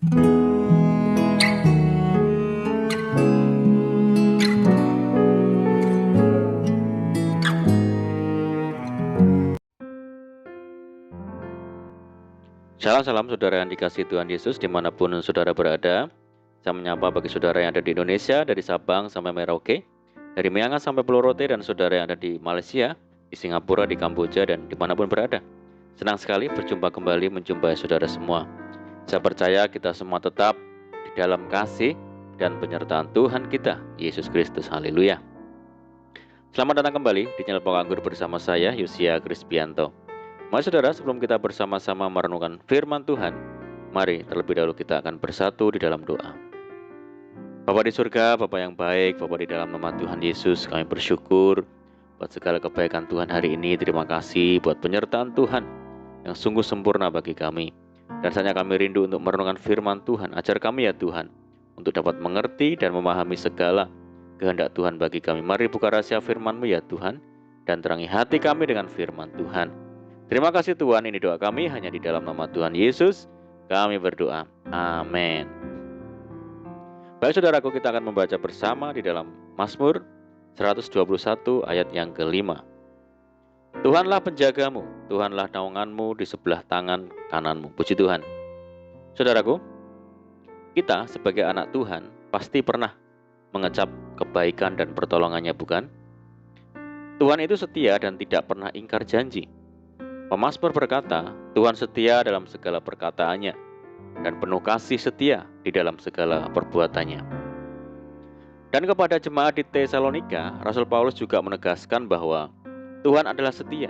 Salam salam saudara yang dikasihi Tuhan Yesus dimanapun saudara berada. Saya menyapa bagi saudara yang ada di Indonesia, dari Sabang sampai Merauke, dari Miangas sampai Pulau Rote, dan saudara yang ada di Malaysia, di Singapura, di Kamboja, dan dimanapun berada. Senang sekali berjumpa kembali menjumpai saudara semua. Saya percaya kita semua tetap di dalam kasih dan penyertaan Tuhan kita, Yesus Kristus. Haleluya. Selamat datang kembali di channel Pokok Anggur bersama saya, Yosia Krispianto. Mari saudara, sebelum kita bersama-sama merenungkan firman Tuhan, mari terlebih dahulu kita akan bersatu di dalam doa. Bapa di surga, Bapa yang baik, Bapa di dalam nama Tuhan Yesus, kami bersyukur buat segala kebaikan Tuhan hari ini. Terima kasih buat penyertaan Tuhan yang sungguh sempurna bagi kami. Dan saatnya kami rindu untuk merenungkan firman Tuhan. Ajar kami ya Tuhan, untuk dapat mengerti dan memahami segala kehendak Tuhan bagi kami. Mari buka rahasia firman-Mu ya Tuhan, dan terangi hati kami dengan firman Tuhan. Terima kasih Tuhan, ini doa kami hanya di dalam nama Tuhan Yesus. Kami berdoa. Amin. Baik saudaraku, kita akan membaca bersama di dalam Mazmur 121 ayat yang kelima. Tuhanlah penjagamu, Tuhanlah naunganmu di sebelah tangan kananmu. Puji Tuhan. Saudaraku, kita sebagai anak Tuhan pasti pernah mengecap kebaikan dan pertolongannya, bukan? Tuhan itu setia dan tidak pernah ingkar janji. Pemazmur berkata, Tuhan setia dalam segala perkataannya dan penuh kasih setia di dalam segala perbuatannya. Dan kepada jemaat di Tesalonika, Rasul Paulus juga menegaskan bahwa Tuhan adalah setia.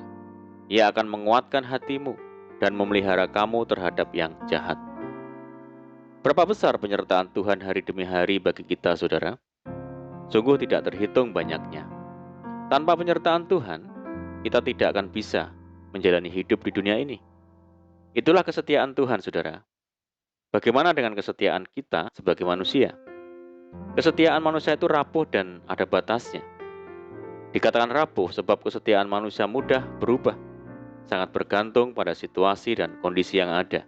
Ia akan menguatkan hatimu dan memelihara kamu terhadap yang jahat. Berapa besar penyertaan Tuhan hari demi hari bagi kita, saudara? Sungguh tidak terhitung banyaknya. Tanpa penyertaan Tuhan, kita tidak akan bisa menjalani hidup di dunia ini. Itulah kesetiaan Tuhan, saudara. Bagaimana dengan kesetiaan kita sebagai manusia? Kesetiaan manusia itu rapuh dan ada batasnya. Dikatakan rapuh sebab kesetiaan manusia mudah berubah, sangat bergantung pada situasi dan kondisi yang ada.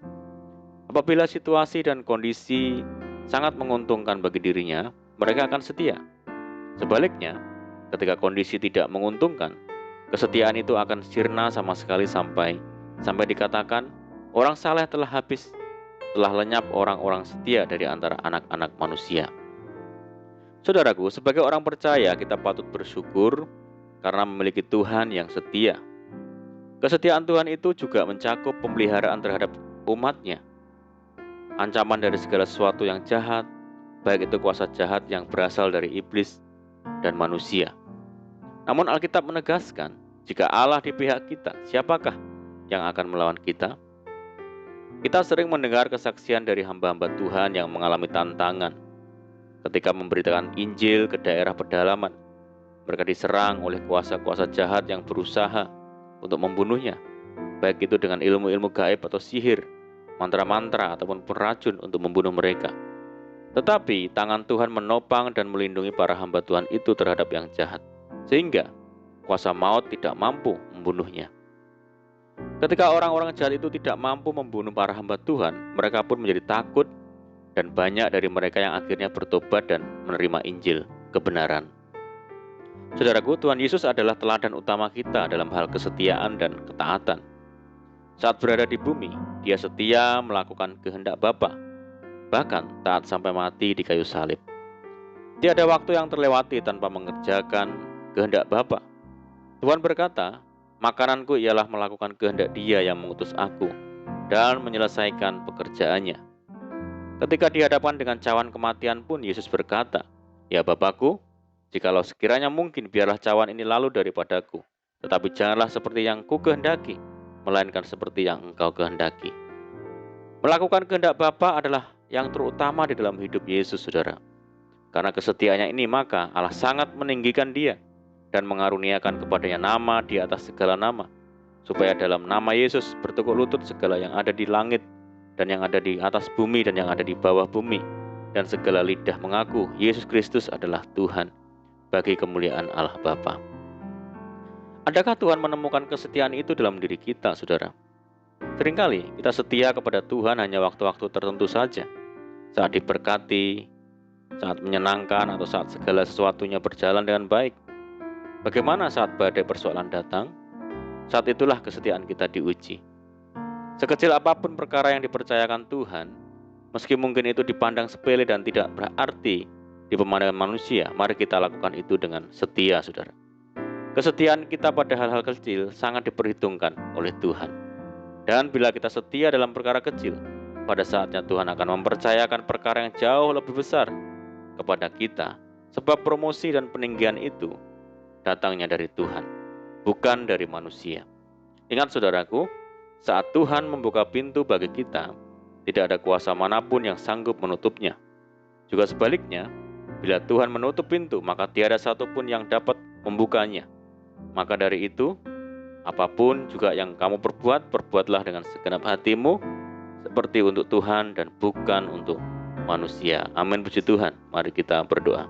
Apabila situasi dan kondisi sangat menguntungkan bagi dirinya, mereka akan setia. Sebaliknya, ketika kondisi tidak menguntungkan, kesetiaan itu akan sirna sama sekali sampai dikatakan orang saleh telah habis, telah lenyap orang-orang setia dari antara anak-anak manusia. Saudaraku, sebagai orang percaya kita patut bersyukur karena memiliki Tuhan yang setia. Kesetiaan Tuhan itu juga mencakup pemeliharaan terhadap umat-Nya. Ancaman dari segala sesuatu yang jahat, baik itu kuasa jahat yang berasal dari iblis dan manusia. Namun Alkitab menegaskan, jika Allah di pihak kita, siapakah yang akan melawan kita? Kita sering mendengar kesaksian dari hamba-hamba Tuhan yang mengalami tantangan ketika memberitakan Injil ke daerah pedalaman. Mereka diserang oleh kuasa-kuasa jahat yang berusaha untuk membunuhnya, baik itu dengan ilmu-ilmu gaib atau sihir, mantra-mantra ataupun racun untuk membunuh mereka. Tetapi tangan Tuhan menopang dan melindungi para hamba Tuhan itu terhadap yang jahat, sehingga kuasa maut tidak mampu membunuhnya. Ketika orang-orang jahat itu tidak mampu membunuh para hamba Tuhan, mereka pun menjadi takut, dan banyak dari mereka yang akhirnya bertobat dan menerima Injil kebenaran. Saudaraku, Tuhan Yesus adalah teladan utama kita dalam hal kesetiaan dan ketaatan. Saat berada di bumi, Dia setia melakukan kehendak Bapa, bahkan taat sampai mati di kayu salib. Tiada waktu yang terlewati tanpa mengerjakan kehendak Bapa. Tuhan berkata, makananku ialah melakukan kehendak Dia yang mengutus aku dan menyelesaikan pekerjaannya. Ketika dihadapan dengan cawan kematian pun Yesus berkata, ya Bapakku, jikalau sekiranya mungkin biarlah cawan ini lalu daripadaku, tetapi janganlah seperti yang ku kehendaki, melainkan seperti yang Engkau kehendaki. Melakukan kehendak Bapa adalah yang terutama di dalam hidup Yesus, saudara. Karena kesetiaannya ini maka Allah sangat meninggikan Dia dan mengaruniakan kepadanya nama di atas segala nama, supaya dalam nama Yesus bertekuk lutut segala yang ada di langit dan yang ada di atas bumi dan yang ada di bawah bumi, dan segala lidah mengaku Yesus Kristus adalah Tuhan, bagi kemuliaan Allah Bapa. Adakah Tuhan menemukan kesetiaan itu dalam diri kita, saudara? Seringkali kita setia kepada Tuhan hanya waktu-waktu tertentu saja, saat diberkati, saat menyenangkan, atau saat segala sesuatunya berjalan dengan baik? Bagaimana saat badai persoalan datang? Saat itulah kesetiaan kita diuji. Sekecil apapun perkara yang dipercayakan Tuhan, meski mungkin itu dipandang sepele dan tidak berarti di pemandangan manusia, mari kita lakukan itu dengan setia, saudara. Kesetiaan kita pada hal-hal kecil sangat diperhitungkan oleh Tuhan. Dan bila kita setia dalam perkara kecil, pada saatnya Tuhan akan mempercayakan perkara yang jauh lebih besar kepada kita. Sebab promosi dan peninggian itu datangnya dari Tuhan, bukan dari manusia. Ingat saudaraku, saat Tuhan membuka pintu bagi kita, tidak ada kuasa manapun yang sanggup menutupnya. Juga sebaliknya, bila Tuhan menutup pintu, maka tiada satupun yang dapat membukanya. Maka dari itu, apapun juga yang kamu perbuat, perbuatlah dengan segenap hatimu, seperti untuk Tuhan dan bukan untuk manusia. Amin, puji Tuhan. Mari kita berdoa.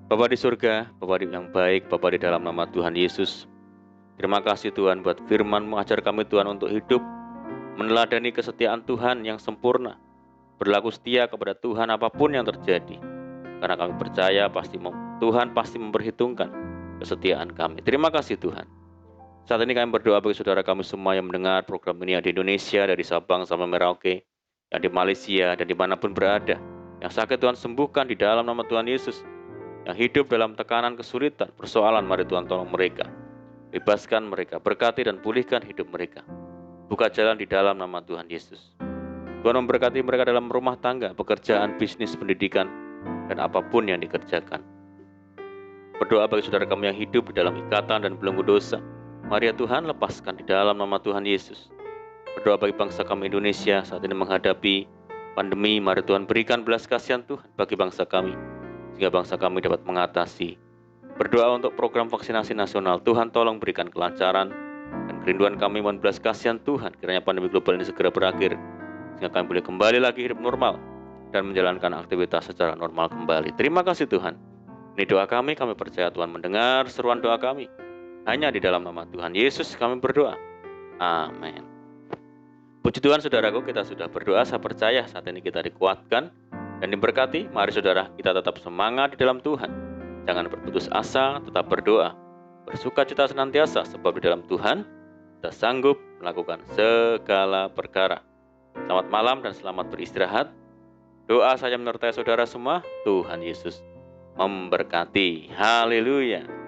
Bapa di surga, Bapa yang baik, Bapa di dalam nama Tuhan Yesus, terima kasih Tuhan buat firman-Mu. Ajar kami Tuhan untuk hidup meneladani kesetiaan Tuhan yang sempurna, berlaku setia kepada Tuhan apapun yang terjadi, karena kami percaya Tuhan pasti memperhitungkan kesetiaan kami. Terima kasih Tuhan. Saat ini kami berdoa bagi saudara kami semua yang mendengar program ini di Indonesia, dari Sabang sampai Merauke, yang di Malaysia dan dimanapun berada. Yang sakit Tuhan sembuhkan di dalam nama Tuhan Yesus. Yang hidup dalam tekanan, kesulitan, persoalan, mari Tuhan tolong mereka. Bebaskan mereka, berkati dan pulihkan hidup mereka. Buka jalan di dalam nama Tuhan Yesus. Tuhan memberkati mereka dalam rumah tangga, pekerjaan, bisnis, pendidikan, dan apapun yang dikerjakan. Berdoa bagi saudara kami yang hidup di dalam ikatan dan belenggu dosa. Mari ya Tuhan, lepaskan di dalam nama Tuhan Yesus. Berdoa bagi bangsa kami Indonesia saat ini menghadapi pandemi. Mari Tuhan berikan belas kasihan Tuhan bagi bangsa kami, sehingga bangsa kami dapat mengatasi. Berdoa untuk program vaksinasi nasional. Tuhan tolong berikan kelancaran dan kerinduan kami mohon belas kasihan Tuhan. Kiranya pandemi global ini segera berakhir, sehingga kami boleh kembali lagi hidup normal dan menjalankan aktivitas secara normal kembali. Terima kasih Tuhan. Ini doa kami percaya Tuhan mendengar seruan doa kami. Hanya di dalam nama Tuhan Yesus kami berdoa. Amin. Puji Tuhan saudaraku, kita sudah berdoa. Saya percaya saat ini kita dikuatkan dan diberkati. Mari saudara, kita tetap semangat di dalam Tuhan. Jangan berputus asa, tetap berdoa. Bersukacita senantiasa, sebab di dalam Tuhan kita sanggup melakukan segala perkara. Selamat malam dan selamat beristirahat. Doa saya menyertai saudara semua. Tuhan Yesus memberkati. Haleluya.